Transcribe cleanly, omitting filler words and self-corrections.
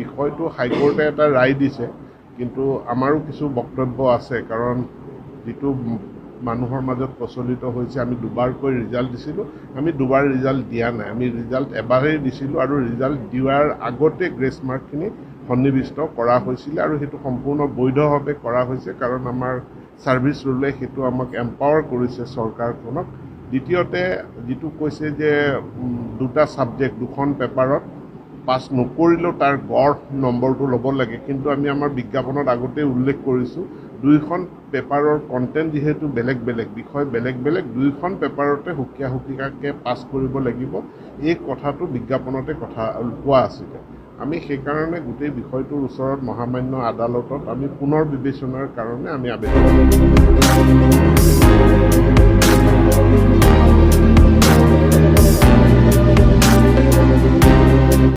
বিষয়টো হাইকোৰ্টে এটা ৰায় দিছে, কিন্তু আমাৰো কিছু বক্তব্য আছে। কাৰণ যিটো মানুহৰ মাজত প্ৰচলিত হৈছে, আমি দুবাৰকৈ ৰিজাল্ট দিছিলোঁ, আমি দুবাৰ ৰিজাল্ট দিয়া নাই, আমি ৰিজাল্ট এবাৰেই দিছিলোঁ আৰু ৰিজাল্ট দিয়াৰ আগতে গ্ৰেছ মাৰ্কখিনি সন্নিৱিষ্ট কৰা হৈছিলে আৰু সেইটো সম্পূৰ্ণ বৈধভাৱে কৰা হৈছে, কাৰণ আমাৰ ছাৰ্ভিচ ৰুলে সেইটো আমাক এম্পাৱাৰ কৰিছে চৰকাৰখনক। দ্বিতীয়তে যিটো কৈছে যে দুটা ছাবজেক্ট দুখন পেপাৰত পাছ নকৰিলেও তাৰ গড় নম্বৰটো ল'ব লাগে, কিন্তু আমি আমাৰ বিজ্ঞাপনত আগতেই উল্লেখ কৰিছোঁ দুইখন পেপাৰৰ কণ্টেণ্ট যিহেতু বেলেগ বেলেগ, বিষয় বেলেগ বেলেগ, দুইখন পেপাৰতে সুকীয়া সুকীয়াকৈ পাছ কৰিব লাগিব, এই কথাটো বিজ্ঞাপনতে কোৱা আছিলে। আমি সেইকাৰণে গোটেই বিষয়টোৰ ওচৰত মহামান্য আদালতত আমি পুনৰ বিবেচনাৰ কাৰণে আমি আবেদন কৰিছোঁ।